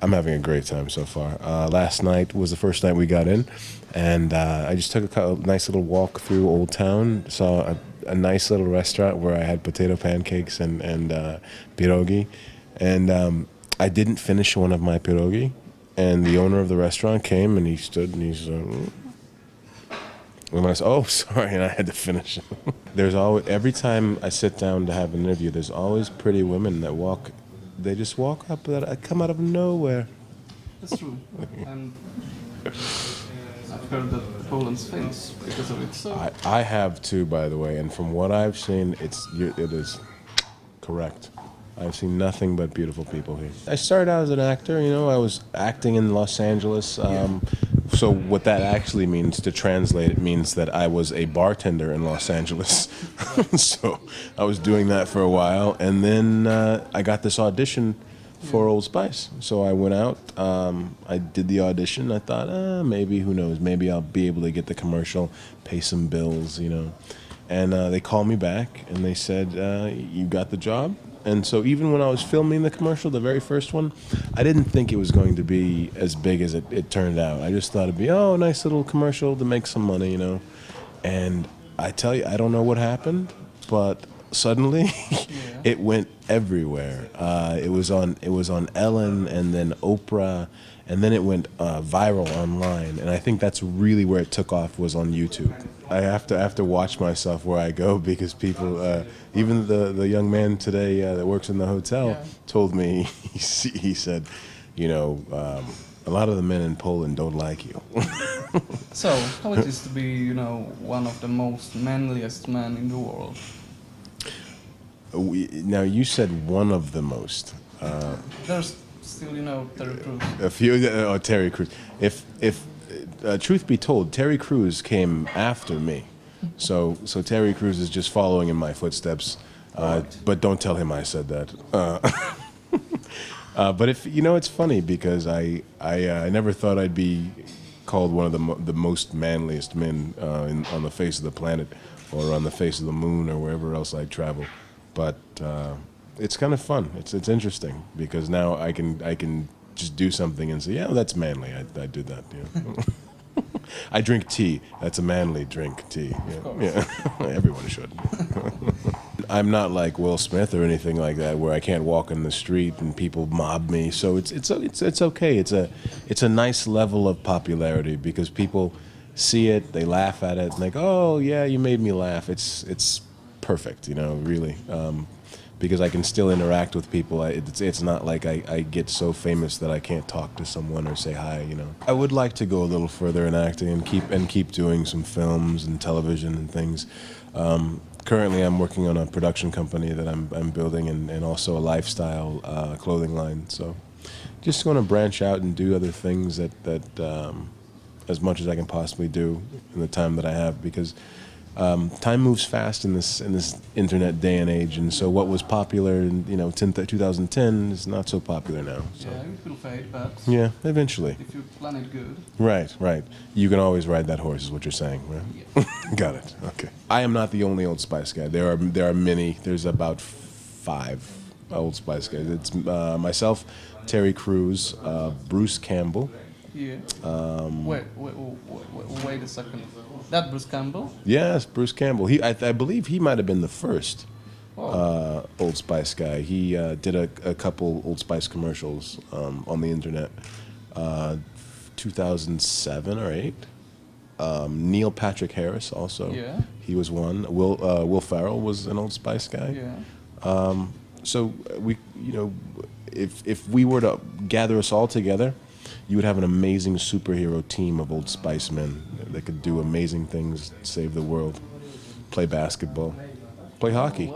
I'm having a great time so far. Last night was the first night we got in, and I just took a nice little walk through Old Town, saw a nice little restaurant where I had potato pancakes and pierogi, and I didn't finish one of my pierogi, and the owner of the restaurant came and he stood and he's and I said, "Oh, sorry," and I had to finish. There's always, every time I sit down to have an interview, there's always pretty women that walk. They just walk up, that come out of nowhere. That's true. And I've heard that Poland's famous because of it. So I have too, by the way, and from what I've seen, it is correct. I've seen nothing but beautiful people here. I started out as an actor, you know, I was acting in Los Angeles. So what that actually means, to translate, it means that I was a bartender in Los Angeles. So I was doing that for a while, and then I got this audition for Old Spice. So I went out, I did the audition, I thought, maybe, who knows, maybe I'll be able to get the commercial, pay some bills, you know. And they called me back, and they said, you got the job? And so even when I was filming the commercial, the very first one, I didn't think it was going to be as big as it turned out. I just thought it'd be, oh, a nice little commercial to make some money, you know. And I tell you, I don't know what happened, but suddenly it went everywhere. It was on Ellen, and then Oprah, and then it went viral online. And I think that's really where it took off, was on YouTube. I have to watch myself where I go, because people, even the young man today that works in the hotel told me, he said, you know, a lot of the men in Poland don't like you. So, how it is to be, you know, one of the most manliest men in the world? Now, you said one of the most. There's still, you know, Terry Crews. A few, Terry Crews. If truth be told, Terry Crews came after me. So Terry Crews is just following in my footsteps. But don't tell him I said that. But if you know, it's funny, because I never thought I'd be called one of the most manliest men on the face of the planet, or on the face of the moon, or wherever else I travel. But it's kind of fun. It's interesting, because now I can just do something and say, yeah, well, that's manly. I do that. You know? I drink tea. That's a manly drink, tea. Yeah. Everyone should. I'm not like Will Smith or anything like that, where I can't walk in the street and people mob me. So it's okay. It's a nice level of popularity, because people see it, they laugh at it, and they go, oh yeah, you made me laugh. It's perfect, you know, really. Because I can still interact with people. It's not like I get so famous that I can't talk to someone or say hi, you know. I would like to go a little further in acting and keep doing some films and television and things. Currently, I'm working on a production company that I'm building, and also a lifestyle clothing line. So, just going to branch out and do other things that as much as I can possibly do in the time that I have, because time moves fast in this internet day and age, and so what was popular in 2010 is not so popular now. So. Yeah, it will fade, but yeah, eventually. If you plan it good. Right. You can always ride that horse, is what you're saying, right? Yeah. Got it. Okay. I am not the only Old Spice guy. There are many. There's about 5 Old Spice guys. It's myself, Terry Crews, Bruce Campbell. Yeah. Wait a second. That Bruce Campbell? Yes, Bruce Campbell. I believe he might have been the first Old Spice guy. He did a couple Old Spice commercials on the internet, 2007 or 8. Neil Patrick Harris also. Yeah. He was one. Will Ferrell was an Old Spice guy. Yeah. So we, if we were to gather us all together, you would have an amazing superhero team of Old Spice men that could do amazing things, save the world, play basketball, play hockey.